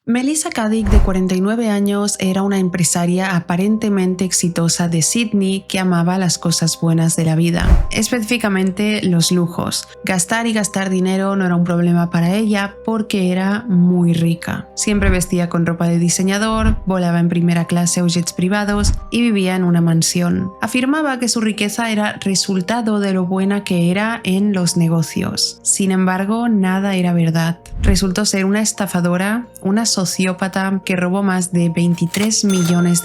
Melissa Caddick, de 49 años, era una empresaria aparentemente exitosa de Sydney que amaba las cosas buenas de la vida, específicamente los lujos. Gastar y gastar dinero no era un problema para ella porque era muy rica. Siempre vestía con ropa de diseñador, volaba en primera clase o jets privados y vivía en una mansión. Afirmaba que su riqueza era resultado de lo buena que era en los negocios. Sin embargo, nada era verdad. Resultó ser una estafadora, una sociópata que robó más de $23 millones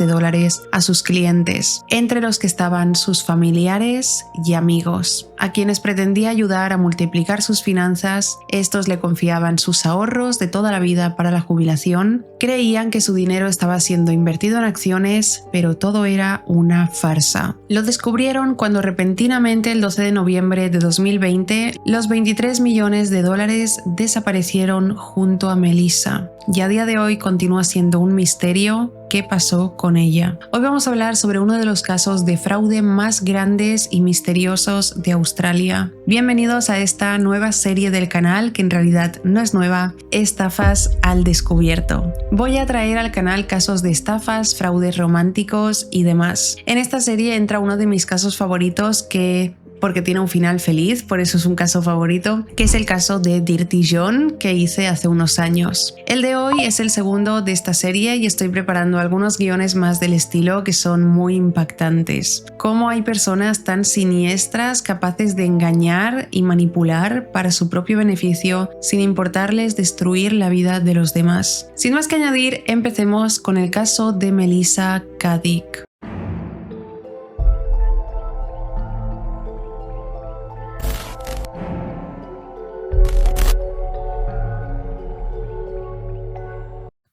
a sus clientes, entre los que estaban sus familiares y amigos, a quienes pretendía ayudar a multiplicar sus finanzas. Estos le confiaban sus ahorros de toda la vida para la jubilación, creían que su dinero estaba siendo invertido en acciones, pero todo era una farsa. Lo descubrieron cuando repentinamente el 12 de noviembre de 2020 los $23 millones desaparecieron junto a Melissa, y a día de hoy continúa siendo un misterio qué pasó con ella. Hoy vamos a hablar sobre uno de los casos de fraude más grandes y misteriosos de Australia. Bienvenidos a esta nueva serie del canal, que en realidad no es nueva, Estafas al Descubierto. Voy a traer al canal casos de estafas, fraudes románticos y demás. En esta serie entra uno de mis casos favoritos porque tiene un final feliz, por eso es un caso favorito, que es el caso de Dirty John, que hice hace unos años. El de hoy es el segundo de esta serie y estoy preparando algunos guiones más del estilo que son muy impactantes. Cómo hay personas tan siniestras capaces de engañar y manipular para su propio beneficio sin importarles destruir la vida de los demás. Sin más que añadir, empecemos con el caso de Melissa Caddick.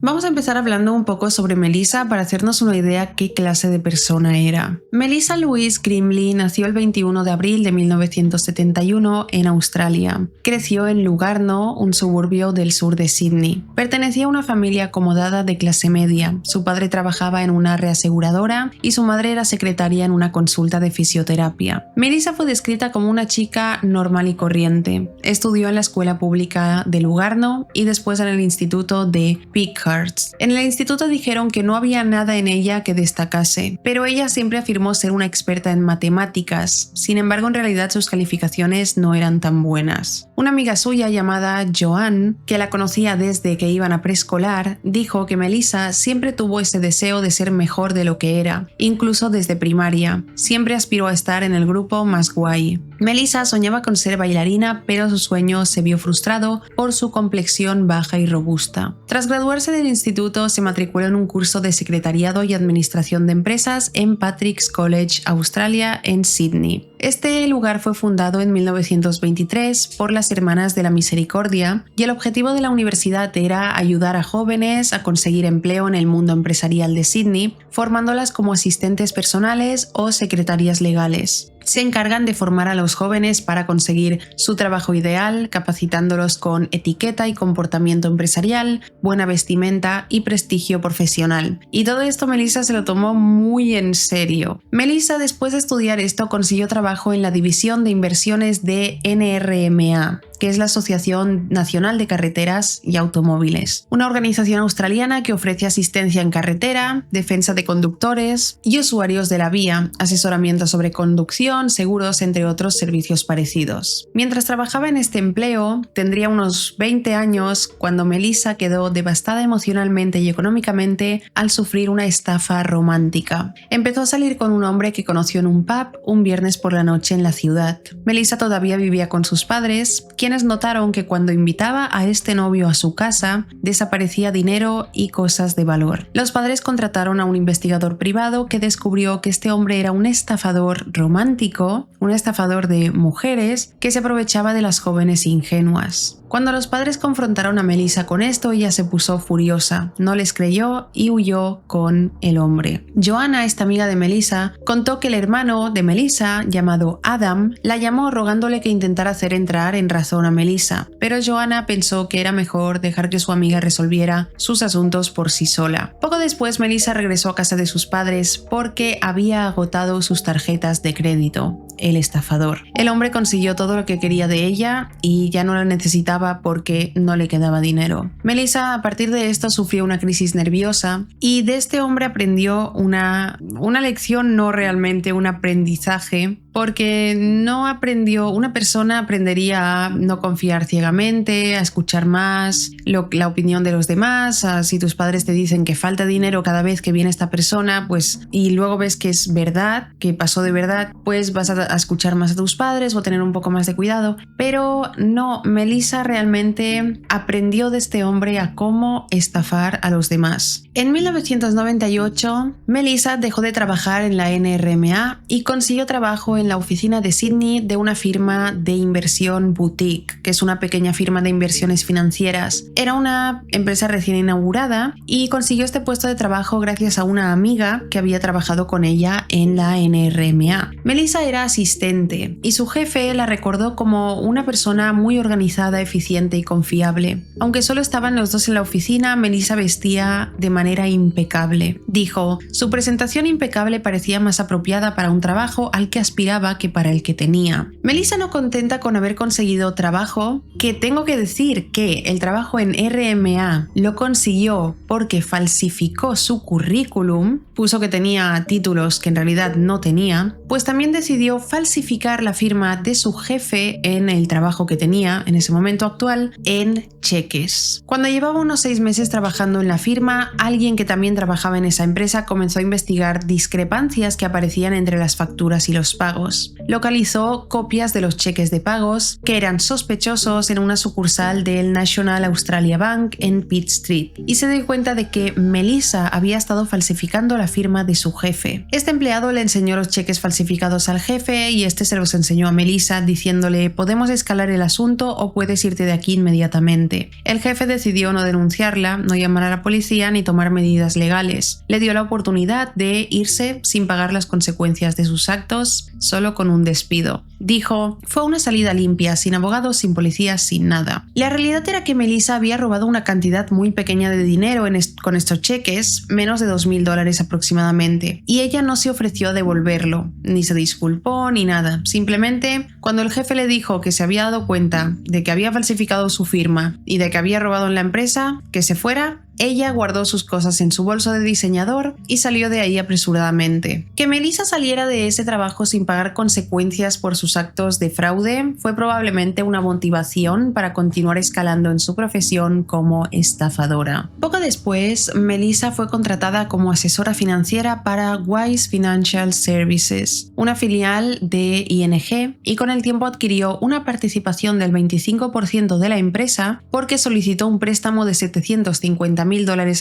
Vamos a empezar hablando un poco sobre Melissa para hacernos una idea qué clase de persona era. Melissa Louise Grimley nació el 21 de abril de 1971 en Australia. Creció en Lugano, un suburbio del sur de Sydney. Pertenecía a una familia acomodada de clase media. Su padre trabajaba en una reaseguradora y su madre era secretaria en una consulta de fisioterapia. Melissa fue descrita como una chica normal y corriente. Estudió en la escuela pública de Lugano y después en el instituto de Peakhurst. En el instituto dijeron que no había nada en ella que destacase, pero ella siempre afirmó ser una experta en matemáticas. Sin embargo, en realidad sus calificaciones no eran tan buenas. Una amiga suya llamada Joanne, que la conocía desde que iban a preescolar, dijo que Melissa siempre tuvo ese deseo de ser mejor de lo que era, incluso desde primaria. Siempre aspiró a estar en el grupo más guay. Melissa soñaba con ser bailarina, pero su sueño se vio frustrado por su complexión baja y robusta. Tras graduarse del instituto, se matriculó en un curso de secretariado y administración de empresas en Patrick's College, Australia, en Sydney. Este lugar fue fundado en 1923 por las Hermanas de la Misericordia y el objetivo de la universidad era ayudar a jóvenes a conseguir empleo en el mundo empresarial de Sydney, formándolas como asistentes personales o secretarias legales. Se encargan de formar a los jóvenes para conseguir su trabajo ideal, capacitándolos con etiqueta y comportamiento empresarial, buena vestimenta y prestigio profesional. Y todo esto Melissa se lo tomó muy en serio. Melissa, después de estudiar esto, consiguió trabajo en la división de inversiones de NRMA, que es la Asociación Nacional de Carreteras y Automóviles, una organización australiana que ofrece asistencia en carretera, defensa de conductores y usuarios de la vía, asesoramiento sobre conducción, seguros, entre otros servicios parecidos. Mientras trabajaba en este empleo, tendría unos 20 años cuando Melissa quedó devastada emocionalmente y económicamente al sufrir una estafa romántica. Empezó a salir con un hombre que conoció en un pub un viernes por la noche en la ciudad. Melissa todavía vivía con sus padres, quienes notaron que cuando invitaba a este novio a su casa, desaparecía dinero y cosas de valor. Los padres contrataron a un investigador privado que descubrió que este hombre era un estafador romántico, un estafador de mujeres que se aprovechaba de las jóvenes ingenuas. Cuando los padres confrontaron a Melissa con esto, ella se puso furiosa, no les creyó y huyó con el hombre. Joanna, esta amiga de Melissa, contó que el hermano de Melissa, llamado Adam, la llamó rogándole que intentara hacer entrar en razón a Melissa, pero Joanna pensó que era mejor dejar que su amiga resolviera sus asuntos por sí sola. Poco después, Melissa regresó a casa de sus padres porque había agotado sus tarjetas de crédito. el estafador. El hombre consiguió todo lo que quería de ella y ya no la necesitaba porque no le quedaba dinero. Melissa a partir de esto sufrió una crisis nerviosa y de este hombre aprendió una lección, no realmente un aprendizaje, porque una persona aprendería a no confiar ciegamente, a escuchar más la opinión de los demás, si tus padres te dicen que falta dinero cada vez que viene esta persona, pues y luego ves que es verdad, que pasó de verdad, pues vas a escuchar más a tus padres o tener un poco más de cuidado. Pero no, Melissa realmente aprendió de este hombre a cómo estafar a los demás. En 1998, Melissa dejó de trabajar en la NRMA y consiguió trabajo en la oficina de Sydney de una firma de inversión boutique, que es una pequeña firma de inversiones financieras. Era una empresa recién inaugurada y consiguió este puesto de trabajo gracias a una amiga que había trabajado con ella en la NRMA. Melissa era asistente y su jefe la recordó como una persona muy organizada, eficiente y confiable. Aunque solo estaban los dos en la oficina, Melissa vestía de manera impecable. Dijo, su presentación impecable parecía más apropiada para un trabajo al que aspiraba que para el que tenía. Melissa, no contenta con haber conseguido trabajo, que tengo que decir que el trabajo en RMA lo consiguió porque falsificó su currículum, puso que tenía títulos que en realidad no tenía, pues también decidió falsificar la firma de su jefe en el trabajo que tenía en ese momento actual en cheques. Cuando llevaba unos 6 meses trabajando en la firma, alguien que también trabajaba en esa empresa comenzó a investigar discrepancias que aparecían entre las facturas y los pagos. Localizó copias de los cheques de pagos que eran sospechosos en una sucursal del National Australia Bank en Pitt Street y se dio cuenta de que Melissa había estado falsificando la firma de su jefe. Este empleado le enseñó los cheques falsificados al jefe y este se los enseñó a Melissa diciéndole: podemos escalar el asunto o puedes irte de aquí inmediatamente. El jefe decidió no denunciarla, no llamar a la policía ni tomar medidas legales. Le dio la oportunidad de irse sin pagar las consecuencias de sus actos, solo con un despido. Dijo, fue una salida limpia, sin abogados, sin policías, sin nada. La realidad era que Melissa había robado una cantidad muy pequeña de dinero con estos cheques, menos de $2,000 aproximadamente, y ella no se ofreció a devolverlo, ni se disculpó ni nada. Simplemente, cuando el jefe le dijo que se había dado cuenta de que había falsificado su firma y de que había robado en la empresa, que se fuera, ella guardó sus cosas en su bolso de diseñador y salió de ahí apresuradamente. Que Melissa saliera de ese trabajo sin pagar consecuencias por sus actos de fraude fue probablemente una motivación para continuar escalando en su profesión como estafadora. Poco después, Melissa fue contratada como asesora financiera para Wise Financial Services, una filial de ING, y con el tiempo adquirió una participación del 25% de la empresa porque solicitó un préstamo de $750,000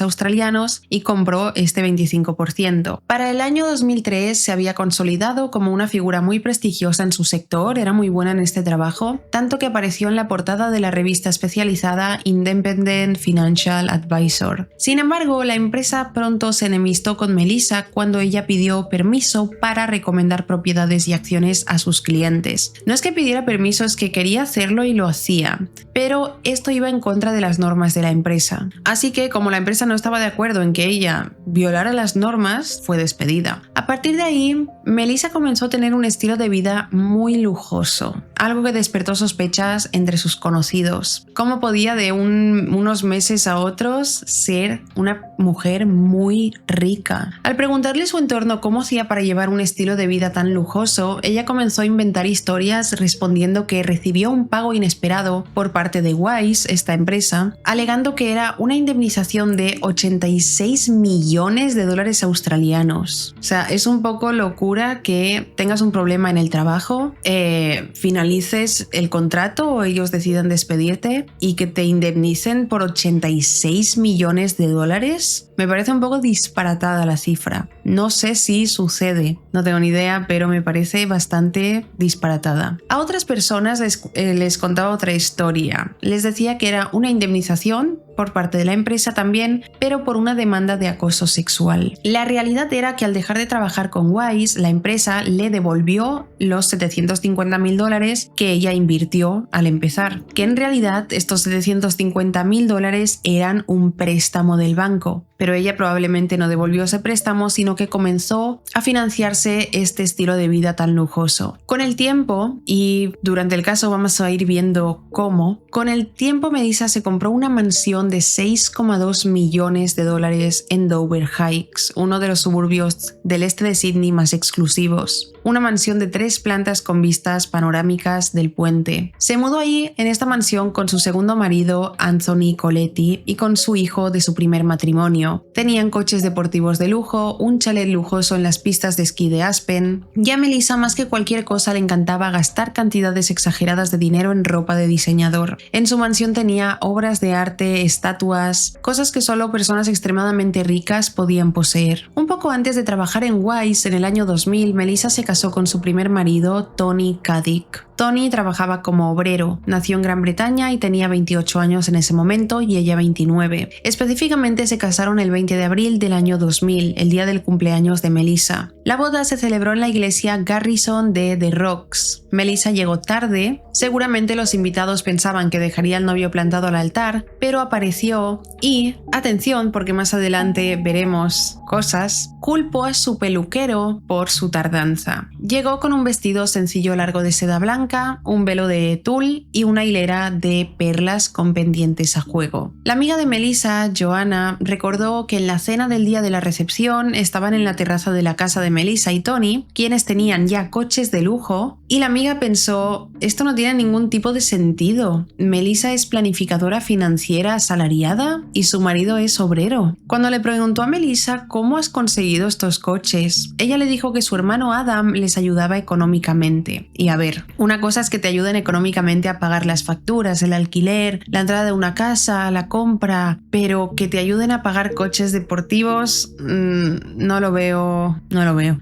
australianos y compró este 25%. Para el año 2003 se había consolidado como una figura muy prestigiosa en su sector, era muy buena en este trabajo, tanto que apareció en la portada de la revista especializada Independent Financial Advisor. Sin embargo, la empresa pronto se enemistó con Melissa cuando ella pidió permiso para recomendar propiedades y acciones a sus clientes. No es que pidiera permiso, es que quería hacerlo y lo hacía, pero esto iba en contra de las normas de la empresa. Así que, como la empresa no estaba de acuerdo en que ella violara las normas, fue despedida. A partir de ahí, Melissa comenzó a tener un estilo de vida muy lujoso, algo que despertó sospechas entre sus conocidos. ¿Cómo podía de unos meses a otros ser una mujer muy rica? Al preguntarle a su entorno cómo hacía para llevar un estilo de vida tan lujoso, ella comenzó a inventar historias respondiendo que recibió un pago inesperado por parte de Wise, esta empresa, alegando que era una indemnización de $86 millones australianos. O sea, es un poco locura que tengas un problema en el trabajo, finalices el contrato o ellos decidan despedirte y que te indemnicen por $86 millones. Me parece un poco disparatada la cifra. No sé si sucede, no tengo ni idea, pero me parece bastante disparatada. A otras personas les contaba otra historia. Les decía que era una indemnización por parte de la empresa también, pero por una demanda de acoso sexual. La realidad era que al dejar de trabajar con Wise, la empresa le devolvió los $750.000 que ella invirtió al empezar, que en realidad estos $750.000 eran un préstamo del banco, pero ella probablemente no devolvió ese préstamo, sino que comenzó a financiarse este estilo de vida tan lujoso. Con el tiempo, y durante el caso vamos a ir viendo cómo, con el tiempo Melissa se compró una mansión de $6,2 millones en Dover Heights, uno de los suburbios del este de Sydney más exclusivos. Una mansión de 3 plantas con vistas panorámicas del puente. Se mudó allí en esta mansión con su segundo marido, Anthony Coletti, y con su hijo de su primer matrimonio. Tenían coches deportivos de lujo, un chalet lujoso en las pistas de esquí de Aspen, y a Melissa más que cualquier cosa le encantaba gastar cantidades exageradas de dinero en ropa de diseñador. En su mansión tenía obras de arte, estatuas, cosas que solo personas extremadamente ricas podían poseer. Un poco antes de trabajar en Wise, en el año 2000, Melissa se casó con su primer marido, Tony Caddick. Tony trabajaba como obrero, nació en Gran Bretaña y tenía 28 años en ese momento y ella 29. Específicamente se casaron el 20 de abril del año 2000, el día del cumpleaños de Melissa. La boda se celebró en la iglesia Garrison de The Rocks. Melissa llegó tarde, seguramente los invitados pensaban que dejaría al novio plantado al altar, pero apareció y, atención porque más adelante veremos cosas, culpó a su peluquero por su tardanza. Llegó con un vestido sencillo largo de seda blanca, un velo de tul y una hilera de perlas con pendientes a juego. La amiga de Melissa, Joanna, recordó que en la cena del día de la recepción estaban en la terraza de la casa de Melissa y Tony, quienes tenían ya coches de lujo, y la amiga pensó, esto no tiene ningún tipo de sentido. Melissa es planificadora financiera asalariada y su marido es obrero. Cuando le preguntó a Melissa cómo has conseguido estos coches, ella le dijo que su hermano Adam les ayudaba económicamente. Y a ver, una cosa es que te ayuden económicamente a pagar las facturas, el alquiler, la entrada de una casa, la compra, pero que te ayuden a pagar coches deportivos, no lo veo.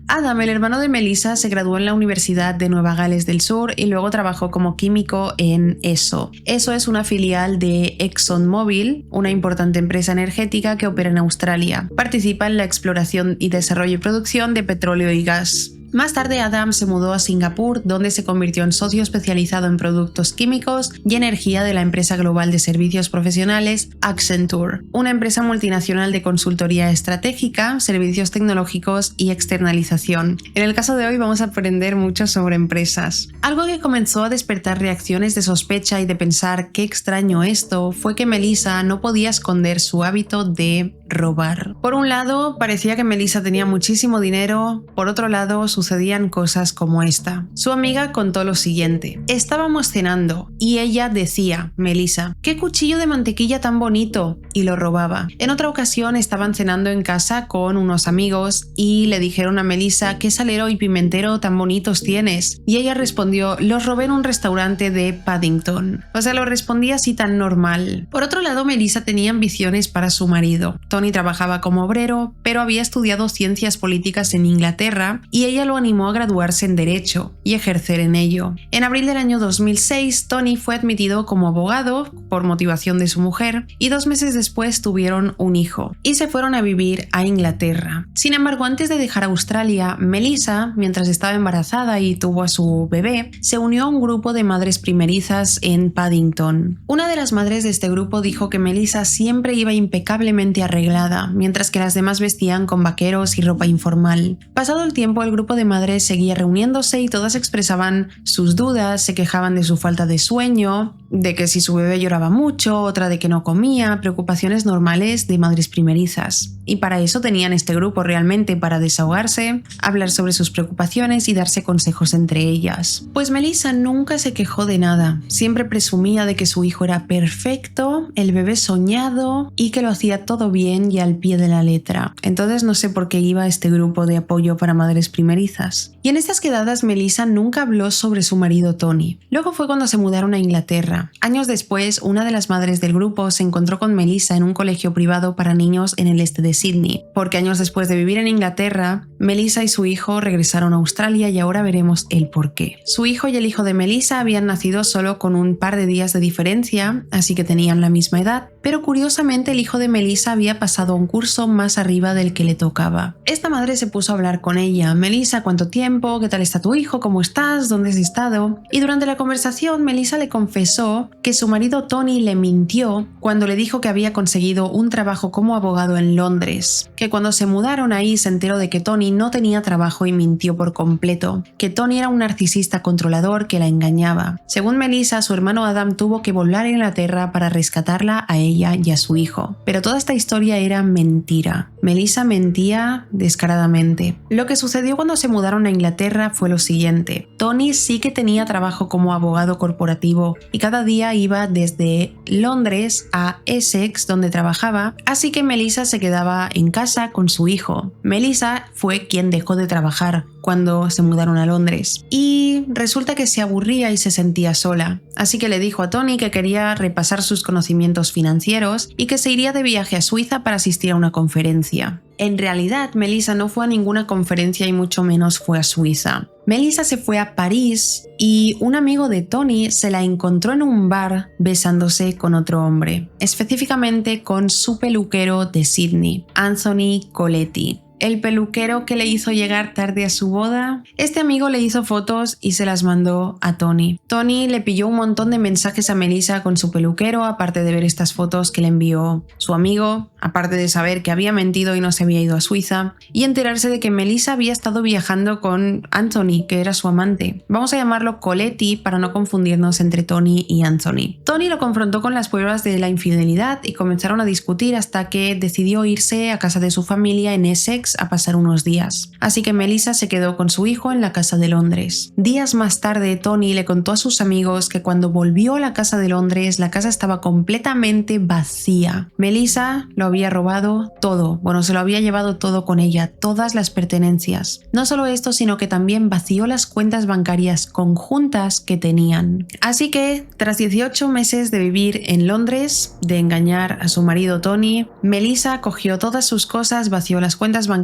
Adam, el hermano de Melissa, se graduó en la Universidad de Nueva Gales del Sur y luego trabajó como químico en ESO. ESO es una filial de ExxonMobil, una importante empresa energética que opera en Australia. Participa en la exploración y desarrollo y producción de petróleo y gas. Más tarde Adam se mudó a Singapur, donde se convirtió en socio especializado en productos químicos y energía de la empresa global de servicios profesionales Accenture, una empresa multinacional de consultoría estratégica, servicios tecnológicos y externalización. En el caso de hoy vamos a aprender mucho sobre empresas. Algo que comenzó a despertar reacciones de sospecha y de pensar qué extraño esto fue que Melissa no podía esconder su hábito de robar. Por un lado, parecía que Melissa tenía muchísimo dinero, por otro lado, sucedían cosas como esta. Su amiga contó lo siguiente: estábamos cenando y ella decía, Melissa, ¡qué cuchillo de mantequilla tan bonito! Y lo robaba. En otra ocasión estaban cenando en casa con unos amigos y le dijeron a Melissa, ¿qué salero y pimentero tan bonitos tienes? Y ella respondió, los robé en un restaurante de Paddington. O sea, lo respondía así tan normal. Por otro lado, Melissa tenía ambiciones para su marido. Tony trabajaba como obrero, pero había estudiado ciencias políticas en Inglaterra y ella lo animó a graduarse en Derecho y ejercer en ello. En abril del año 2006, Tony fue admitido como abogado por motivación de su mujer y 2 meses después tuvieron un hijo y se fueron a vivir a Inglaterra. Sin embargo, antes de dejar Australia, Melissa, mientras estaba embarazada y tuvo a su bebé, se unió a un grupo de madres primerizas en Paddington. Una de las madres de este grupo dijo que Melissa siempre iba impecablemente arreglada, mientras que las demás vestían con vaqueros y ropa informal. Pasado el tiempo, el grupo de madres seguía reuniéndose y todas expresaban sus dudas, se quejaban de su falta de sueño, de que si su bebé lloraba mucho, otra de que no comía, preocupaciones normales de madres primerizas. Y para eso tenían este grupo realmente, para desahogarse, hablar sobre sus preocupaciones y darse consejos entre ellas. Pues Melissa nunca se quejó de nada, siempre presumía de que su hijo era perfecto, el bebé soñado y que lo hacía todo bien y al pie de la letra. Entonces no sé por qué iba a este grupo de apoyo para madres primerizas. Y en estas quedadas Melissa nunca habló sobre su marido Tony. Luego fue cuando se mudaron a Inglaterra. Años después, una de las madres del grupo se encontró con Melissa en un colegio privado para niños en el este de Sydney, porque años después de vivir en Inglaterra, Melissa y su hijo regresaron a Australia y ahora veremos el porqué. Su hijo y el hijo de Melissa habían nacido solo con un par de días de diferencia, así que tenían la misma edad, pero curiosamente el hijo de Melissa había pasado un curso más arriba del que le tocaba. Esta madre se puso a hablar con ella. Melissa, ¿cuánto tiempo? ¿Qué tal está tu hijo? ¿Cómo estás? ¿Dónde has estado? Y durante la conversación Melissa le confesó que su marido Tony le mintió cuando le dijo que había conseguido un trabajo como abogado en Londres, que cuando se mudaron ahí se enteró de que Tony no tenía trabajo y mintió por completo, que Tony era un narcisista controlador que la engañaba. Según Melissa, su hermano Adam tuvo que volar a Inglaterra para rescatarla a ella y a su hijo. Pero toda esta historia era mentira. Melissa mentía descaradamente. Lo que sucedió cuando se mudaron a Inglaterra fue lo siguiente. Tony sí que tenía trabajo como abogado corporativo y cada día iba desde Londres a Essex, donde trabajaba, así que Melissa se quedaba en casa con su hijo. Melissa fue quien dejó de trabajar cuando se mudaron a Londres y resulta que se aburría y se sentía sola, así que le dijo a Tony que quería repasar sus conocimientos financieros y que se iría de viaje a Suiza para asistir a una conferencia. En realidad, Melissa no fue a ninguna conferencia y mucho menos fue a Suiza. Melissa se fue a París y un amigo de Tony se la encontró en un bar besándose con otro hombre, específicamente con su peluquero de Sydney, Anthony Coletti. El peluquero que le hizo llegar tarde a su boda. Este amigo le hizo fotos y se las mandó a Tony. Tony le pilló un montón de mensajes a Melissa con su peluquero, aparte de ver estas fotos que le envió su amigo, aparte de saber que había mentido y no se había ido a Suiza, y enterarse de que Melissa había estado viajando con Anthony, que era su amante. Vamos a llamarlo Coletti para no confundirnos entre Tony y Anthony. Tony lo confrontó con las pruebas de la infidelidad y comenzaron a discutir hasta que decidió irse a casa de su familia en Essex a pasar unos días. Así que Melissa se quedó con su hijo en la casa de Londres. Días más tarde, Tony le contó a sus amigos que cuando volvió a la casa de Londres, la casa estaba completamente vacía. Melissa lo había robado todo. Bueno, se lo había llevado todo con ella, todas las pertenencias. No solo esto, sino que también vació las cuentas bancarias conjuntas que tenían. Así que, tras 18 meses de vivir en Londres, de engañar a su marido Tony, Melissa cogió todas sus cosas, vació las cuentas bancarias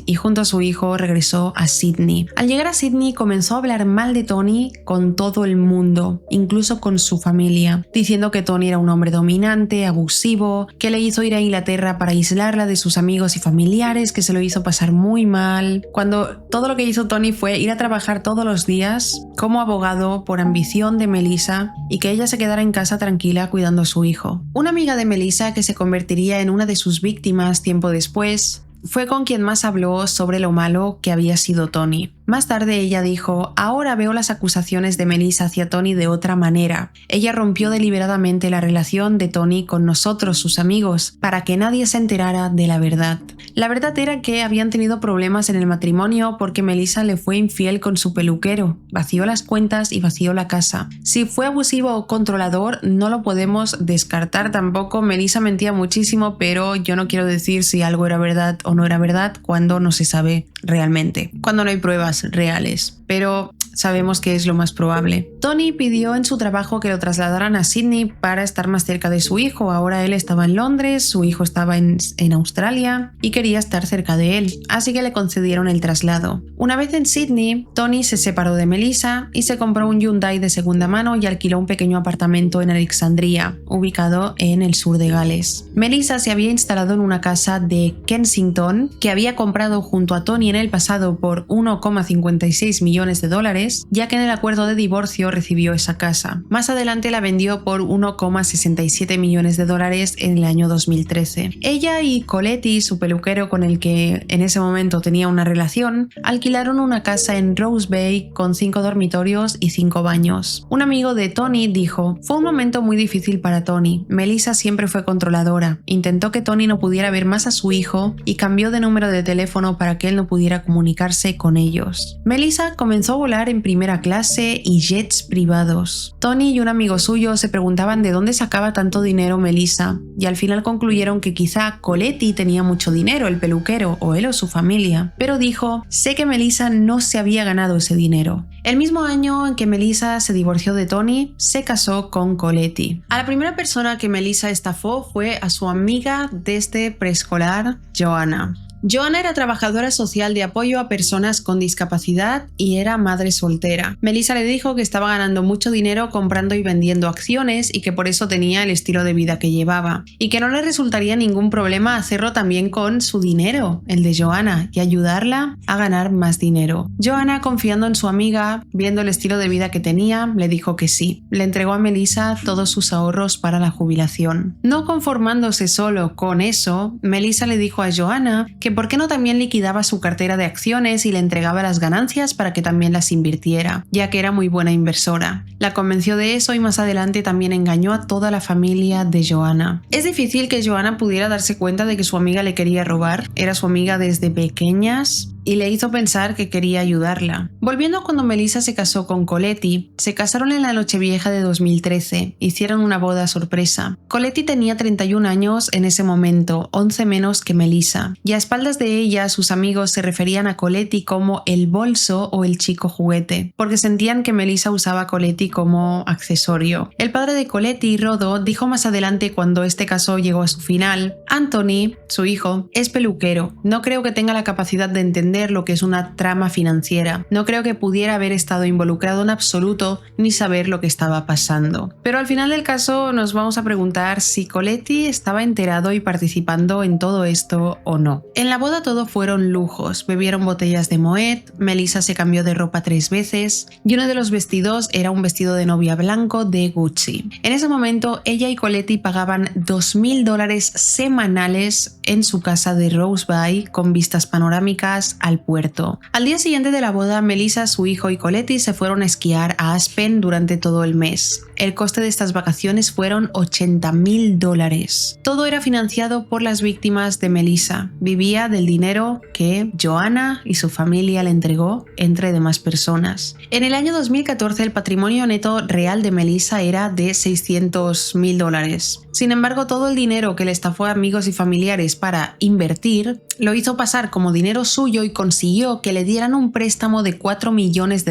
y junto a su hijo regresó a Sydney. Al llegar a Sydney comenzó a hablar mal de Tony con todo el mundo, incluso con su familia, diciendo que Tony era un hombre dominante, abusivo, que le hizo ir a Inglaterra para aislarla de sus amigos y familiares, que se lo hizo pasar muy mal, cuando todo lo que hizo Tony fue ir a trabajar todos los días como abogado por ambición de Melissa y que ella se quedara en casa tranquila cuidando a su hijo. Una amiga de Melissa, que se convertiría en una de sus víctimas tiempo después, fue con quien más habló sobre lo malo que había sido Tony. Más tarde ella dijo: ahora veo las acusaciones de Melissa hacia Tony de otra manera. Ella rompió deliberadamente la relación de Tony con nosotros, sus amigos, para que nadie se enterara de la verdad. La verdad era que habían tenido problemas en el matrimonio porque Melissa le fue infiel con su peluquero, vació las cuentas y vació la casa. Si fue abusivo o controlador, no lo podemos descartar tampoco. Melissa mentía muchísimo, pero yo no quiero decir si algo era verdad o no era verdad cuando no se sabe realmente, cuando no hay pruebas reales, pero sabemos que es lo más probable. Tony pidió en su trabajo que lo trasladaran a Sydney para estar más cerca de su hijo. Ahora él estaba en Londres, su hijo estaba en Australia y quería estar cerca de él, así que le concedieron el traslado. Una vez en Sydney, Tony se separó de Melissa y se compró un Hyundai de segunda mano y alquiló un pequeño apartamento en Alexandria, ubicado en el sur de Gales. Melissa se había instalado en una casa de Kensington que había comprado junto a Tony en el pasado por 1,56 millones de dólares, ya que en el acuerdo de divorcio recibió esa casa. Más adelante la vendió por 1,67 millones de dólares en el año 2013. Ella y Coletti, su peluquero con el que en ese momento tenía una relación, alquilaron una casa en Rose Bay con 5 dormitorios y 5 baños. Un amigo de Tony dijo: fue un momento muy difícil para Tony. Melissa siempre fue controladora. Intentó que Tony no pudiera ver más a su hijo y cambió de número de teléfono para que él no pudiera comunicarse con ellos. Melissa comenzó a volar en primera clase y jets privados. Tony y un amigo suyo se preguntaban de dónde sacaba tanto dinero Melissa y al final concluyeron que quizá Coletti tenía mucho dinero, el peluquero, o él o su familia, pero dijo: sé que Melissa no se había ganado ese dinero. El mismo año en que Melissa se divorció de Tony, se casó con Coletti. A la primera persona que Melissa estafó fue a su amiga desde preescolar, Joanna. Joanna era trabajadora social de apoyo a personas con discapacidad y era madre soltera. Melissa le dijo que estaba ganando mucho dinero comprando y vendiendo acciones y que por eso tenía el estilo de vida que llevaba, y que no le resultaría ningún problema hacerlo también con su dinero, el de Joanna, y ayudarla a ganar más dinero. Joanna, confiando en su amiga, viendo el estilo de vida que tenía, le dijo que sí. Le entregó a Melissa todos sus ahorros para la jubilación. No conformándose solo con eso, Melissa le dijo a Joanna que por qué no también liquidaba su cartera de acciones y le entregaba las ganancias para que también las invirtiera, ya que era muy buena inversora. La convenció de eso y más adelante también engañó a toda la familia de Joanna. Es difícil que Joanna pudiera darse cuenta de que su amiga le quería robar. Era su amiga desde pequeñas y le hizo pensar que quería ayudarla. Volviendo a cuando Melissa se casó con Coletti, se casaron en la Nochevieja de 2013, hicieron una boda sorpresa. Coletti tenía 31 años en ese momento, 11 menos que Melissa, y a espaldas de ella sus amigos se referían a Coletti como el bolso o el chico juguete, porque sentían que Melissa usaba a Coletti como accesorio. El padre de Coletti, Rodo, dijo más adelante cuando este caso llegó a su final: Anthony, su hijo, es peluquero, no creo que tenga la capacidad de entender lo que es una trama financiera. No creo que pudiera haber estado involucrado en absoluto ni saber lo que estaba pasando. Pero al final del caso nos vamos a preguntar si Coletti estaba enterado y participando en todo esto o no. En la boda todo fueron lujos. Bebieron botellas de Moet, Melissa se cambió de ropa 3 veces y uno de los vestidos era un vestido de novia blanco de Gucci. En ese momento ella y Coletti pagaban $2,000 semanales en su casa de Rose Bay con vistas panorámicas al puerto. Al día siguiente de la boda, Melissa, su hijo y Coletti se fueron a esquiar a Aspen durante todo el mes. El coste de estas vacaciones fueron $80,000. Todo era financiado por las víctimas de Melissa. Vivía del dinero que Joanna y su familia le entregó entre demás personas. En el año 2014 el patrimonio neto real de Melissa era de $600,000. Sin embargo, todo el dinero que le estafó a amigos y familiares para invertir lo hizo pasar como dinero suyo y consiguió que le dieran un préstamo de $4 millones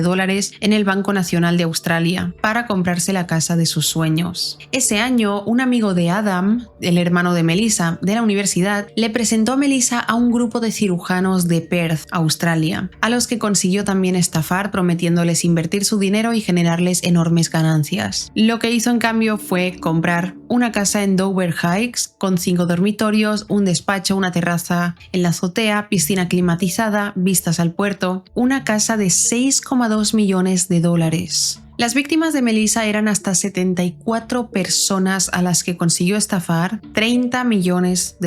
en el Banco Nacional de Australia para comprarse la casa de sus sueños. Ese año, un amigo de Adam, el hermano de Melissa, de la universidad, le presentó a Melissa a un grupo de cirujanos de Perth, Australia, a los que consiguió también estafar prometiéndoles invertir su dinero y generarles enormes ganancias. Lo que hizo en cambio fue comprar una casa en Dover Heights con 5 dormitorios, un despacho, una terraza en la azotea, piscina climatizada, vistas al puerto, una casa de $6,2 millones. Las víctimas de Melissa eran hasta 74 personas a las que consiguió estafar $30 millones.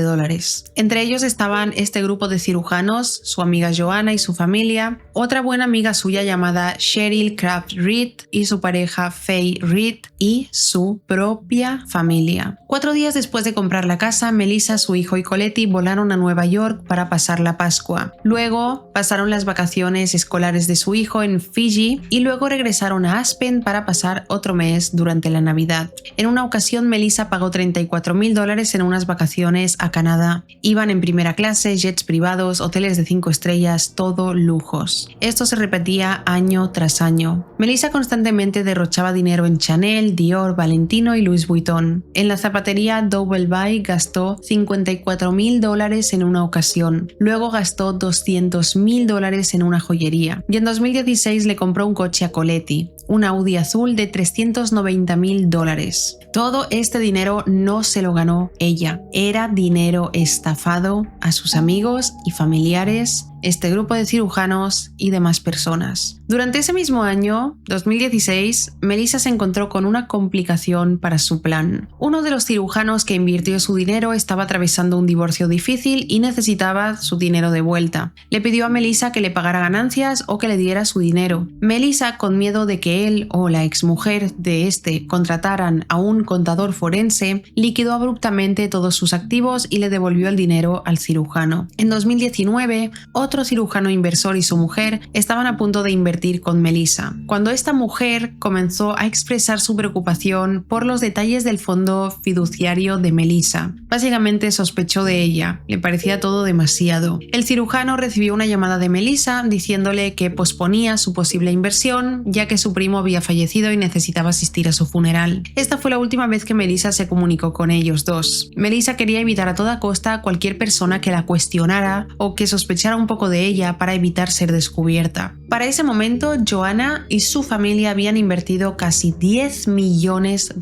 Entre ellos estaban este grupo de cirujanos, su amiga Joanna y su familia, otra buena amiga suya llamada Cheryl Kraft Reed y su pareja Faye Reed y su propia familia. 4 días después de comprar la casa, Melissa, su hijo y Coletti volaron a Nueva York para pasar la Pascua. Luego pasaron las vacaciones escolares de su hijo en Fiji y luego regresaron a Aspen para pasar otro mes durante la Navidad. En una ocasión, Melissa pagó $34,000 en unas vacaciones a Canadá. Iban en primera clase, jets privados, hoteles de 5 estrellas, todo lujos. Esto se repetía año tras año. Melissa constantemente derrochaba dinero en Chanel, Dior, Valentino y Louis Vuitton. En la zapatería Double Buy gastó $54,000 en una ocasión. Luego gastó $200,000 en una joyería. Y en 2016 le compró un coche a Coletti, un Audi azul de $390,000. Todo este dinero no se lo ganó ella, era dinero estafado a sus amigos y familiares, este grupo de cirujanos y demás personas. Durante ese mismo año, 2016, Melissa se encontró con una complicación para su plan. Uno de los cirujanos que invirtió su dinero estaba atravesando un divorcio difícil y necesitaba su dinero de vuelta. Le pidió a Melissa que le pagara ganancias o que le diera su dinero. Melissa, con miedo de que él o la exmujer de este contrataran a un contador forense, liquidó abruptamente todos sus activos y le devolvió el dinero al cirujano. En 2019, otro cirujano inversor y su mujer estaban a punto de invertir con Melissa, cuando esta mujer comenzó a expresar su preocupación por los detalles del fondo fiduciario de Melissa. Básicamente sospechó de ella, le parecía todo demasiado. El cirujano recibió una llamada de Melissa diciéndole que posponía su posible inversión, ya que su primo había fallecido y necesitaba asistir a su funeral. Esta fue la última última vez que Melissa se comunicó con ellos dos. Melissa quería evitar a toda costa a cualquier persona que la cuestionara o que sospechara un poco de ella para evitar ser descubierta. Para ese momento, Joanna y su familia habían invertido casi $10 millones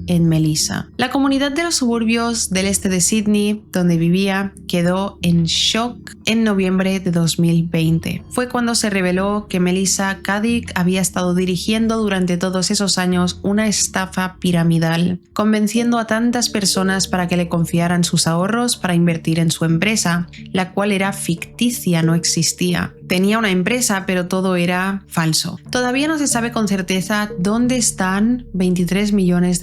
en Melissa. La comunidad de los suburbios del este de Sydney, donde vivía, quedó en shock en noviembre de 2020. Fue cuando se reveló que Melissa Caddick había estado dirigiendo durante todos esos años una estafa piramidal, convenciendo a tantas personas para que le confiaran sus ahorros para invertir en su empresa, la cual era ficticia, no existía. Tenía una empresa, pero todo era falso. Todavía no se sabe con certeza dónde están $23 millones.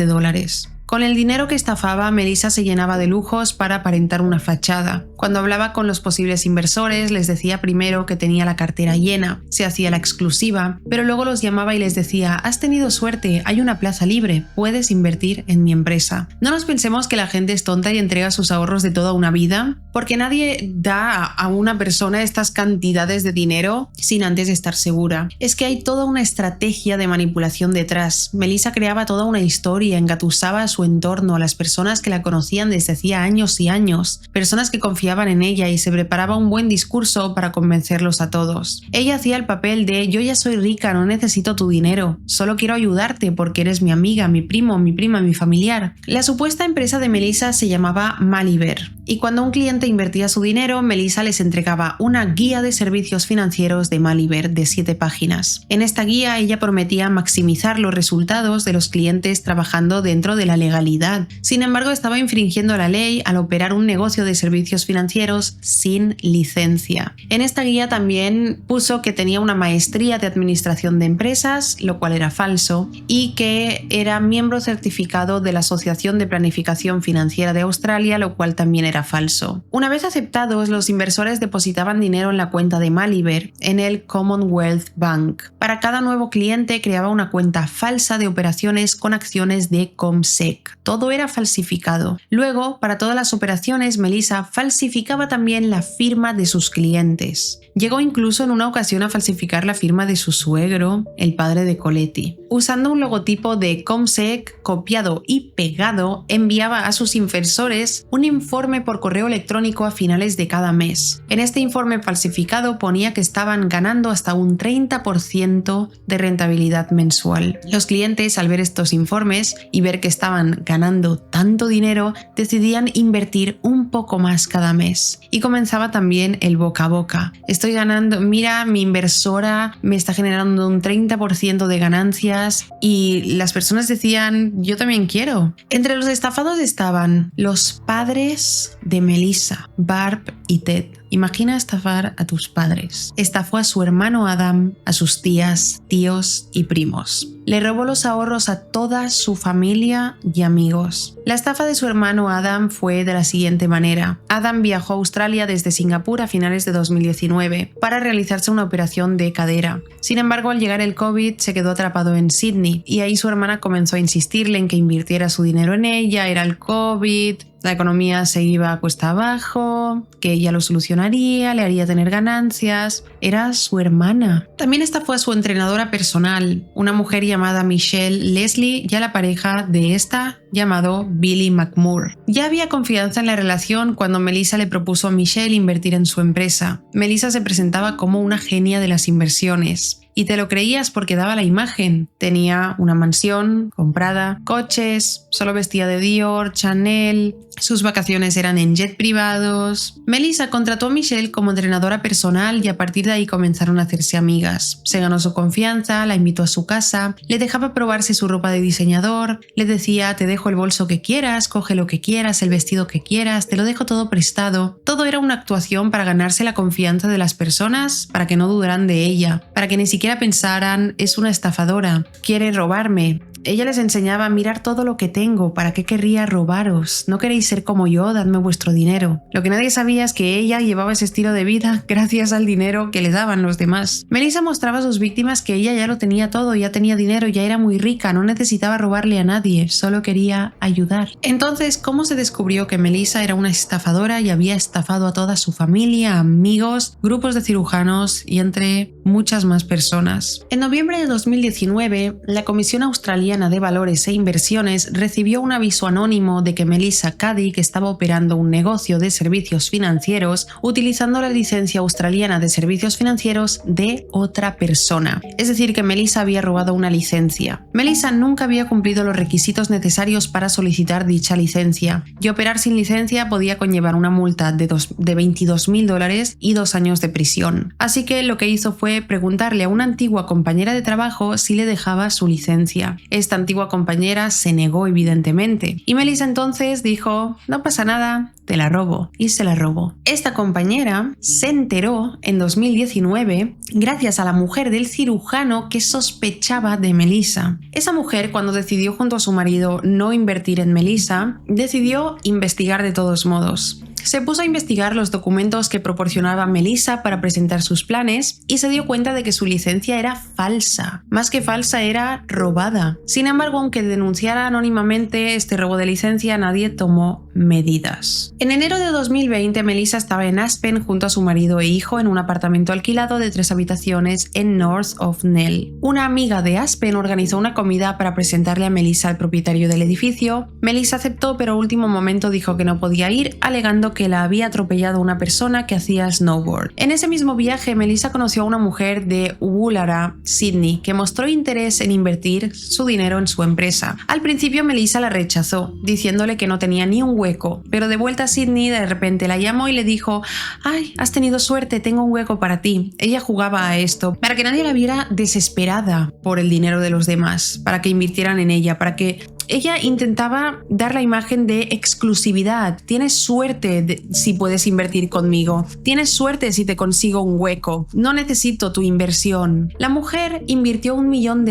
Con el dinero que estafaba, Melissa se llenaba de lujos para aparentar una fachada. Cuando hablaba con los posibles inversores, les decía primero que tenía la cartera llena, se hacía la exclusiva, pero luego los llamaba y les decía: has tenido suerte, hay una plaza libre, puedes invertir en mi empresa. No nos pensemos que la gente es tonta y entrega sus ahorros de toda una vida, porque nadie da a una persona estas cantidades de dinero sin antes estar segura. Es que hay toda una estrategia de manipulación detrás. Melissa creaba toda una historia, engatusaba a su entorno, a las personas que la conocían desde hacía años y años, personas que confiaban en ella, y se preparaba un buen discurso para convencerlos a todos. Ella hacía el papel de: yo ya soy rica, no necesito tu dinero, solo quiero ayudarte porque eres mi amiga, mi primo, mi prima, mi familiar. La supuesta empresa de Melissa se llamaba Maliver, y cuando un cliente invertía su dinero, Melissa les entregaba una guía de servicios financieros de Maliver de 7 páginas. En esta guía ella prometía maximizar los resultados de los clientes trabajando dentro de la legalidad. Sin embargo, estaba infringiendo la ley al operar un negocio de servicios financieros sin licencia. En esta guía también puso que tenía una maestría de administración de empresas, lo cual era falso, y que era miembro certificado de la Asociación de Planificación Financiera de Australia, lo cual también era falso. Una vez aceptados, los inversores depositaban dinero en la cuenta de Maliver en el Commonwealth Bank. Para cada nuevo cliente creaba una cuenta falsa de operaciones con acciones de CommSec. Todo era falsificado. Luego, para todas las operaciones, Melissa falsificaba también la firma de sus clientes. Llegó incluso en una ocasión a falsificar la firma de su suegro, el padre de Coletti. Usando un logotipo de CommSec copiado y pegado, enviaba a sus inversores un informe por correo electrónico a finales de cada mes. En este informe falsificado ponía que estaban ganando hasta un 30% de rentabilidad mensual. Los clientes, al ver estos informes y ver que estaban ganando tanto dinero, decidían invertir un poco más cada mes. Y comenzaba también el boca a boca. Estoy ganando, mira, mi inversora me está generando un 30% de ganancias, y las personas decían: yo también quiero. Entre los estafados estaban los padres de Melissa, Barb y Ted. Imagina estafar a tus padres. Estafó a su hermano Adam, a sus tías, tíos y primos. Le robó los ahorros a toda su familia y amigos. La estafa de su hermano Adam fue de la siguiente manera. Adam viajó a Australia desde Singapur a finales de 2019 para realizarse una operación de cadera. Sin embargo, al llegar el COVID, se quedó atrapado en Sydney, y ahí su hermana comenzó a insistirle en que invirtiera su dinero en ella. Era el COVID, la economía se iba a cuesta abajo, que ella lo solucionaría, le haría tener ganancias. Era su hermana. También estafó a su entrenadora personal, una mujer llamada Michelle Leslie, y a la pareja de esta, llamado Billy McMurray. Ya había confianza en la relación cuando Melissa le propuso a Michelle invertir en su empresa. Melissa se presentaba como una genia de las inversiones. Y te lo creías porque daba la imagen. Tenía una mansión comprada, coches, solo vestía de Dior, Chanel, sus vacaciones eran en jet privados. Melissa contrató a Michelle como entrenadora personal, y a partir de ahí comenzaron a hacerse amigas. Se ganó su confianza, la invitó a su casa, le dejaba probarse su ropa de diseñador, le decía: te dejo el bolso que quieras, coge lo que quieras, el vestido que quieras, te lo dejo todo prestado. Todo era una actuación para ganarse la confianza de las personas, para que no dudaran de ella, para que ni siquiera pensaran: es una estafadora, quiere robarme. Ella les enseñaba: mirar todo lo que tengo, ¿para qué querría robaros? No queréis ser como yo, dadme vuestro dinero. Lo que nadie sabía es que ella llevaba ese estilo de vida gracias al dinero que le daban los demás. Melissa mostraba a sus víctimas que ella ya lo tenía todo, ya tenía dinero, ya era muy rica, no necesitaba robarle a nadie, solo quería ayudar. Entonces, ¿cómo se descubrió que Melissa era una estafadora y había estafado a toda su familia, amigos, grupos de cirujanos y entre muchas más personas. En noviembre de 2019, la Comisión Australiana de Valores e Inversiones recibió un aviso anónimo de que Melissa Caddick estaba operando un negocio de servicios financieros utilizando la licencia australiana de servicios financieros de otra persona. Es decir, que Melissa había robado una licencia. Melissa nunca había cumplido los requisitos necesarios para solicitar dicha licencia, y operar sin licencia podía conllevar una multa de $22.000 y 2 años de prisión. Así que lo que hizo fue preguntarle a una antigua compañera de trabajo si le dejaba su licencia. Esta antigua compañera se negó evidentemente, y Melissa entonces dijo: no pasa nada, te la robo, y se la robó. Esta compañera se enteró en 2019 gracias a la mujer del cirujano que sospechaba de Melissa. Esa mujer, cuando decidió junto a su marido no invertir en Melissa, decidió investigar de todos modos. Se puso a investigar los documentos que proporcionaba Melissa para presentar sus planes y se dio cuenta de que su licencia era falsa. Más que falsa, era robada. Sin embargo, aunque denunciara anónimamente este robo de licencia, nadie tomó medidas. En enero de 2020, Melissa estaba en Aspen junto a su marido e hijo en un apartamento alquilado de 3 habitaciones en North of Nell. Una amiga de Aspen organizó una comida para presentarle a Melissa al propietario del edificio. Melissa aceptó, pero a último momento dijo que no podía ir, alegando que la había atropellado una persona que hacía snowboard. En ese mismo viaje, Melissa conoció a una mujer de Woollahra, Sydney, que mostró interés en invertir su dinero en su empresa. Al principio, Melissa la rechazó, diciéndole que no tenía ni un hueco, pero de vuelta a Sydney, de repente la llamó y le dijo: «Ay, has tenido suerte, tengo un hueco para ti». Ella jugaba a esto para que nadie la viera desesperada por el dinero de los demás, para que invirtieran en ella, para que ella intentaba dar la imagen de exclusividad. Tienes suerte si puedes invertir conmigo. Tienes suerte si te consigo un hueco. No necesito tu inversión. La mujer invirtió $1 millón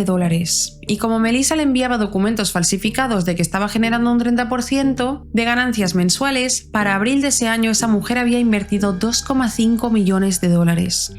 y como Melissa le enviaba documentos falsificados de que estaba generando un 30% de ganancias mensuales, para abril de ese año esa mujer había invertido $2,5 millones.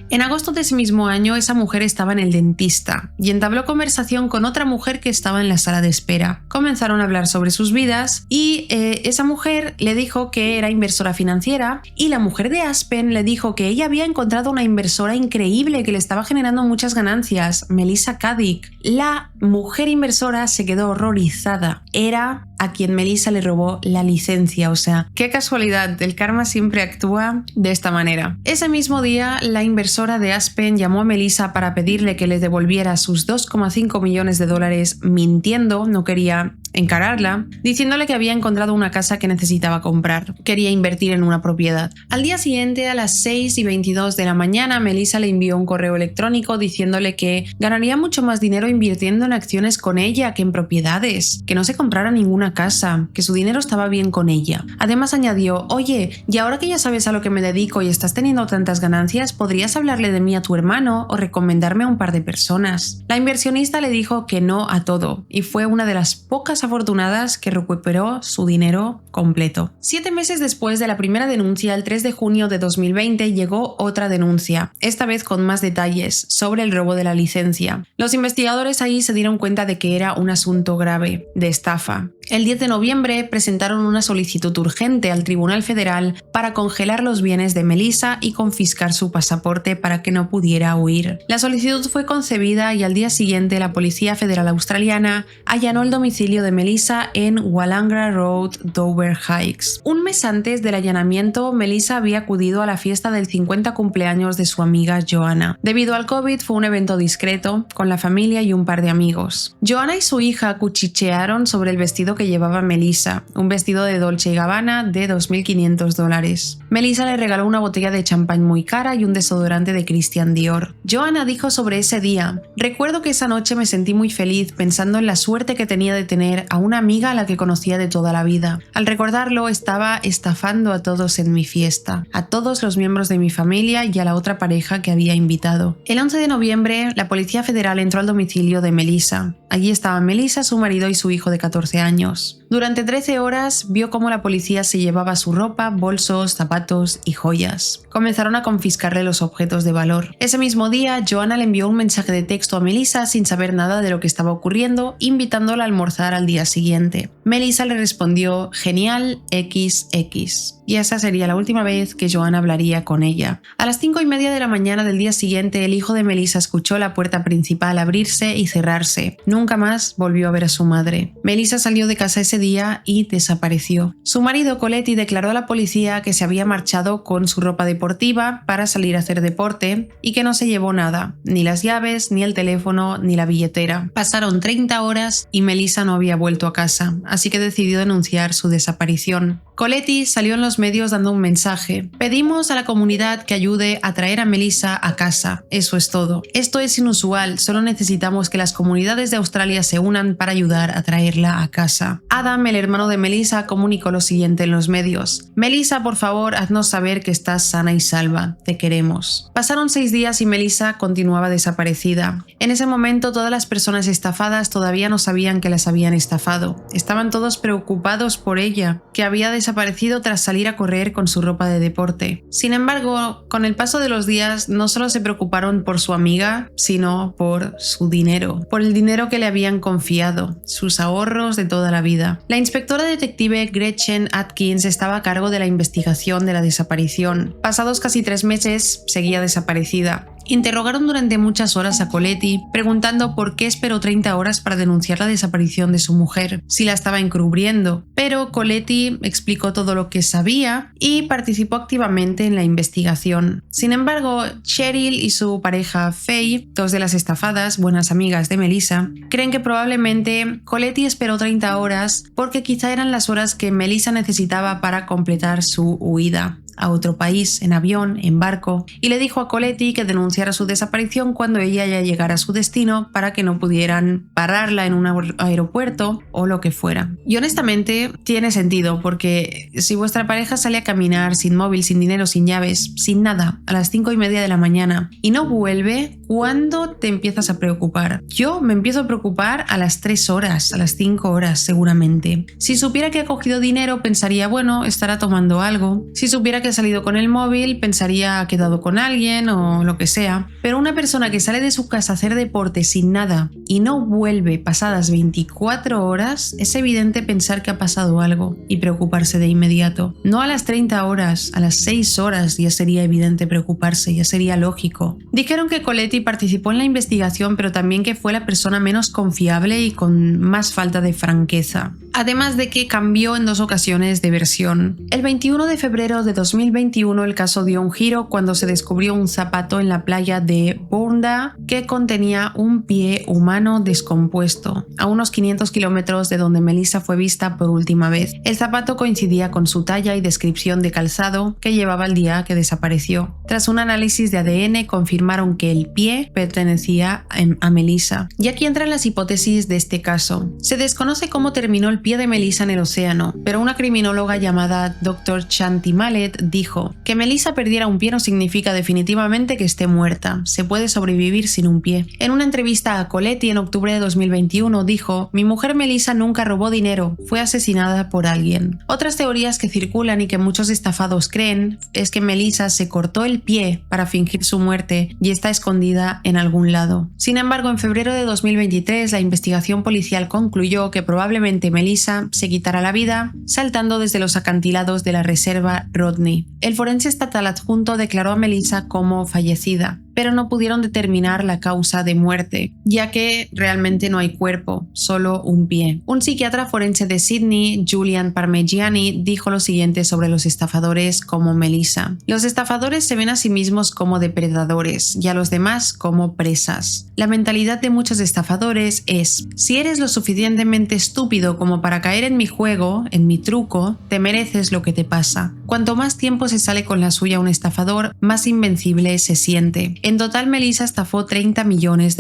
En agosto de ese mismo año, esa mujer estaba en el dentista y entabló conversación con otra mujer que estaba en la sala de espera. Comenzaron a hablar sobre sus vidas y esa mujer le dijo que era inversora financiera, y la mujer de Aspen le dijo que ella había encontrado una inversora increíble que le estaba generando muchas ganancias, Melissa Caddick. La mujer inversora se quedó horrorizada. Era a quien Melissa le robó la licencia. O sea, qué casualidad, el karma siempre actúa de esta manera. Ese mismo día, la inversora de Aspen llamó a Melissa para pedirle que le devolviera sus $2,5 millones, mintiendo, no quería encararla, diciéndole que había encontrado una casa que necesitaba comprar, quería invertir en una propiedad. Al día siguiente, a las 6:22 de la mañana, Melissa le envió un correo electrónico diciéndole que ganaría mucho más dinero invirtiendo en acciones con ella que en propiedades, que no se comprara ninguna casa, que su dinero estaba bien con ella. Además añadió: oye, y ahora que ya sabes a lo que me dedico y estás teniendo tantas ganancias, ¿podrías hablarle de mí a tu hermano o recomendarme a un par de personas? La inversionista le dijo que no a todo y fue una de las pocas afortunadas que recuperó su dinero completo. 7 meses después de la primera denuncia, el 3 de junio de 2020, llegó otra denuncia, esta vez con más detalles sobre el robo de la licencia. Los investigadores ahí se dieron cuenta de que era un asunto grave, de estafa. El 10 de noviembre presentaron una solicitud urgente al Tribunal Federal para congelar los bienes de Melissa y confiscar su pasaporte para que no pudiera huir. La solicitud fue concebida y al día siguiente la Policía Federal Australiana allanó el domicilio de Melissa en Wallangra Road, Dover Heights. Un mes antes del allanamiento, Melissa había acudido a la fiesta del 50 cumpleaños de su amiga Joanna. Debido al COVID, fue un evento discreto, con la familia y un par de amigos. Joanna y su hija cuchichearon sobre el vestido que llevaba Melissa, un vestido de Dolce & Gabbana de $2.500. Melissa le regaló una botella de champán muy cara y un desodorante de Christian Dior. Joanna dijo sobre ese día: recuerdo que esa noche me sentí muy feliz pensando en la suerte que tenía de tener a una amiga a la que conocía de toda la vida. Al recordarlo, estaba estafando a todos en mi fiesta, a todos los miembros de mi familia y a la otra pareja que había invitado. El 11 de noviembre, la Policía Federal entró al domicilio de Melissa. Allí estaban Melissa, su marido y su hijo de 14 años. Durante 13 horas vio cómo la policía se llevaba su ropa, bolsos, zapatos y joyas. Comenzaron a confiscarle los objetos de valor. Ese mismo día, Joanna le envió un mensaje de texto a Melissa sin saber nada de lo que estaba ocurriendo, invitándola a almorzar al día siguiente. Melissa le respondió genial XX. Y esa sería la última vez que Joanna hablaría con ella. A las 5:30 de la mañana del día siguiente, el hijo de Melissa escuchó la puerta principal abrirse y cerrarse. Nunca más volvió a ver a su madre. Melissa salió de casa ese día y desapareció. Su marido Coletti declaró a la policía que se había marchado con su ropa deportiva para salir a hacer deporte y que no se llevó nada, ni las llaves, ni el teléfono, ni la billetera. Pasaron 30 horas y Melissa no había vuelto a casa, así que decidió denunciar su desaparición. Coletti salió en los medios dando un mensaje: pedimos a la comunidad que ayude a traer a Melissa a casa, eso es todo. Esto es inusual, solo necesitamos que las comunidades de Australia se unan para ayudar a traerla a casa. Adam, el hermano de Melissa, comunicó lo siguiente en los medios: Melissa, por favor, haznos saber que estás sana y salva, te queremos. Pasaron 6 días y Melissa continuaba desaparecida. En ese momento todas las personas estafadas todavía no sabían que las habían estafado. Estaban todos preocupados por ella, que había desaparecido tras salir a correr con su ropa de deporte. Sin embargo, con el paso de los días no solo se preocuparon por su amiga, sino por su dinero, por el dinero que le habían confiado, sus ahorros de toda la vida. La inspectora detective Gretchen Atkins estaba a cargo de la investigación de la desaparición. Pasados casi 3 meses, seguía desaparecida. Interrogaron durante muchas horas a Coletti, preguntando por qué esperó 30 horas para denunciar la desaparición de su mujer, si la estaba encubriendo, pero Coletti explicó todo lo que sabía y participó activamente en la investigación. Sin embargo, Cheryl y su pareja Faye, 2 de las estafadas, buenas amigas de Melissa, creen que probablemente Coletti esperó 30 horas porque quizá eran las horas que Melissa necesitaba para completar su huida a otro país, en avión, en barco, y le dijo a Coletti que denunciara su desaparición cuando ella ya llegara a su destino para que no pudieran pararla en un aeropuerto o lo que fuera. Y honestamente tiene sentido, porque si vuestra pareja sale a caminar sin móvil, sin dinero, sin llaves, sin nada, a las 5:30 de la mañana y no vuelve, ¿cuándo te empiezas a preocupar? Yo me empiezo a preocupar a las 3 horas, a las 5 horas seguramente. Si supiera que ha cogido dinero, pensaría, bueno, estará tomando algo. Si supiera que ha salido con el móvil, pensaría ha quedado con alguien o lo que sea. Pero una persona que sale de su casa a hacer deporte sin nada y no vuelve pasadas 24 horas, es evidente pensar que ha pasado algo y preocuparse de inmediato. No a las 30 horas, a las 6 horas ya sería evidente preocuparse, ya sería lógico. Dijeron que Coletti participó en la investigación, pero también que fue la persona menos confiable y con más falta de franqueza. Además de que cambió en 2 ocasiones de versión. El 21 de febrero de 2021 el caso dio un giro cuando se descubrió un zapato en la playa de Bournda que contenía un pie humano descompuesto, a unos 500 kilómetros de donde Melissa fue vista por última vez. El zapato coincidía con su talla y descripción de calzado que llevaba el día que desapareció. Tras un análisis de ADN confirmaron que el pie pertenecía a Melissa. Y aquí entran las hipótesis de este caso. Se desconoce cómo terminó el pie de Melissa en el océano, pero una criminóloga llamada Dr. Chanti Mallet dijo que Melissa perdiera un pie no significa definitivamente que esté muerta, se puede sobrevivir sin un pie. En una entrevista a Coletti en octubre de 2021 dijo: mi mujer Melissa nunca robó dinero, fue asesinada por alguien. Otras teorías que circulan y que muchos estafados creen es que Melissa se cortó el pie para fingir su muerte y está escondida en algún lado. Sin embargo, en febrero de 2023 la investigación policial concluyó que probablemente Melissa se quitará la vida saltando desde los acantilados de la reserva Rodney. El forense estatal adjunto declaró a Melissa como fallecida, pero no pudieron determinar la causa de muerte, ya que realmente no hay cuerpo, solo un pie. Un psiquiatra forense de Sydney, Julian Parmigiani, dijo lo siguiente sobre los estafadores como Melissa: los estafadores se ven a sí mismos como depredadores y a los demás como presas. La mentalidad de muchos estafadores es: si eres lo suficientemente estúpido como para caer en mi juego, en mi truco, te mereces lo que te pasa. Cuanto más tiempo se sale con la suya un estafador, más invencible se siente. En total, Melissa estafó $30 millones.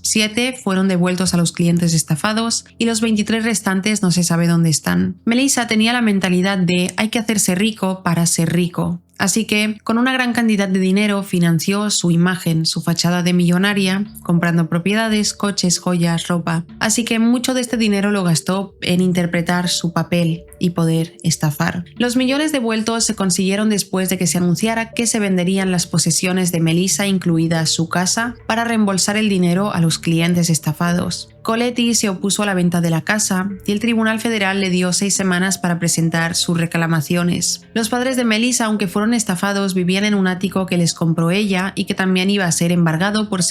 7 fueron devueltos a los clientes estafados y los 23 restantes no se sabe dónde están. Melissa tenía la mentalidad de hay que hacerse rico para ser rico. Así que con una gran cantidad de dinero financió su imagen, su fachada de millonaria, comprando propiedades, coches, joyas, ropa. Así que mucho de este dinero lo gastó en interpretar su papel y poder estafar. Los millones devueltos se consiguieron después de que se anunciara que se venderían las posesiones de Melissa, incluida su casa, para reembolsar el dinero a los clientes estafados. Coletti se opuso a la venta de la casa y el Tribunal Federal le dio 6 semanas para presentar sus reclamaciones. Los padres de Melissa, aunque fueron estafados, vivían en un ático que les compró ella y que también iba a ser embargado para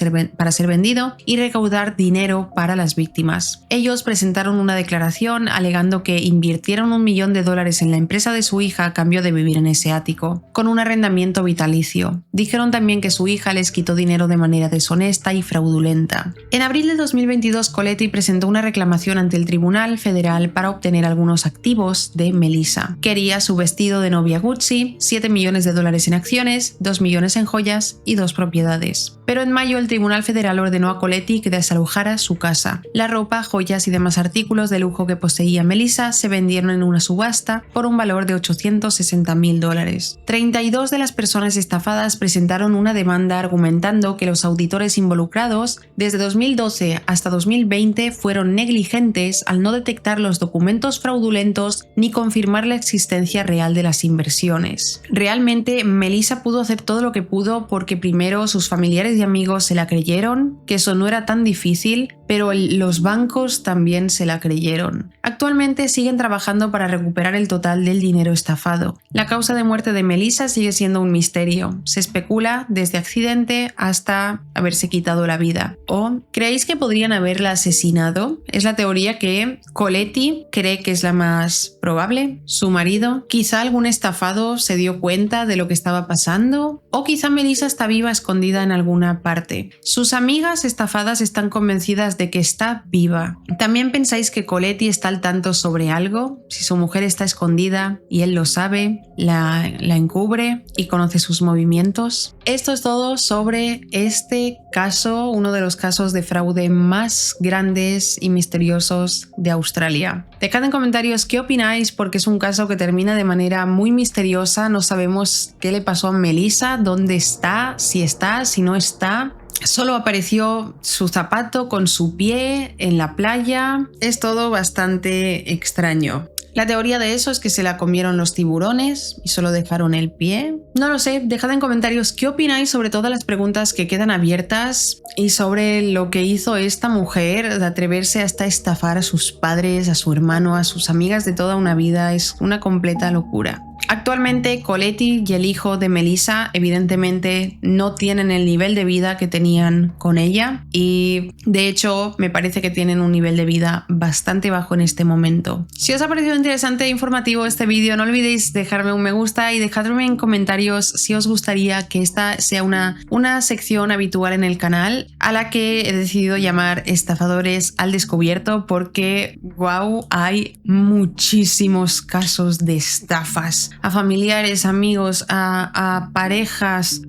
ser vendido y recaudar dinero para las víctimas. Ellos presentaron una declaración alegando que invirtieron $1 millón en la empresa de su hija a cambio de vivir en ese ático, con un arrendamiento vitalicio. Dijeron también que su hija les quitó dinero de manera deshonesta y fraudulenta. En abril de 2022, Coletti presentó una reclamación ante el Tribunal Federal para obtener algunos activos de Melissa. Quería su vestido de novia Gucci, $7 millones en acciones, 2 millones en joyas y 2 propiedades. Pero en mayo el Tribunal Federal ordenó a Coletti que desalojara su casa. La ropa, joyas y demás artículos de lujo que poseía Melissa se vendieron en una subasta por un valor de $860,000. 32 de las personas estafadas presentaron una demanda argumentando que los auditores involucrados desde 2012 hasta 2020 fueron negligentes al no detectar los documentos fraudulentos ni confirmar la existencia real de las inversiones. Realmente Melissa pudo hacer todo lo que pudo porque primero sus familiares y amigos se la creyeron, que eso no era tan difícil, pero los bancos también se la creyeron. Actualmente siguen trabajando para recuperar el total del dinero estafado. La causa de muerte de Melissa sigue siendo un misterio. Se especula desde accidente hasta haberse quitado la vida. ¿O creéis que podrían haberla asesinado? Es la teoría que Coletti cree que es la más probable. Su marido, quizá algún estafado se dio cuenta de lo que estaba pasando, o quizá Melissa está viva escondida en alguna parte. Sus amigas estafadas están convencidas de que está viva. ¿También pensáis que Coletti está al tanto sobre algo? Si su mujer está escondida y él lo sabe, la encubre y conoce sus movimientos. Esto es todo sobre este caso, uno de los casos de fraude más grandes y misteriosos de Australia. Dejad en comentarios qué opináis, porque es un caso que termina de manera muy misteriosa. No sabemos qué le pasó a Melissa, dónde está, si no está. Solo apareció su zapato con su pie en la playa. Es todo bastante extraño. La teoría de eso es que se la comieron los tiburones y solo dejaron el pie. No lo sé, dejad en comentarios qué opináis sobre todas las preguntas que quedan abiertas y sobre lo que hizo esta mujer de atreverse hasta estafar a sus padres, a su hermano, a sus amigas de toda una vida. Es una completa locura. Actualmente Coletti y el hijo de Melissa evidentemente no tienen el nivel de vida que tenían con ella y de hecho me parece que tienen un nivel de vida bastante bajo en este momento. Si os ha parecido interesante e informativo este vídeo, no olvidéis dejarme un me gusta y dejadme en comentarios si os gustaría que esta sea una sección habitual en el canal, a la que he decidido llamar Estafadores al Descubierto, porque wow, hay muchísimos casos de estafas a familiares, amigos, a parejas.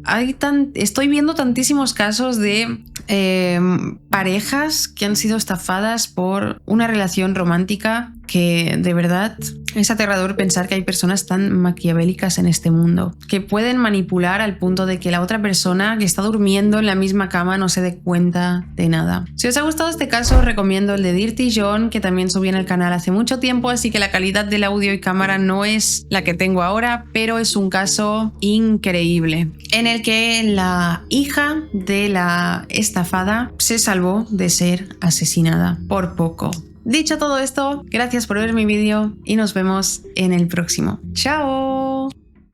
Estoy viendo tantísimos casos de parejas que han sido estafadas por una relación romántica que de verdad es aterrador pensar que hay personas tan maquiavélicas en este mundo, que pueden manipular al punto de que la otra persona que está durmiendo en la misma cama no se dé cuenta de nada. Si os ha gustado este caso, os recomiendo el de Dirty John, que también subí en el canal hace mucho tiempo, así que la calidad del audio y cámara no es la que tengo ahora, pero es un caso increíble, en el que la hija de la estafada se salvó de ser asesinada por poco. Dicho todo esto, gracias por ver mi vídeo y nos vemos en el próximo. ¡Chao!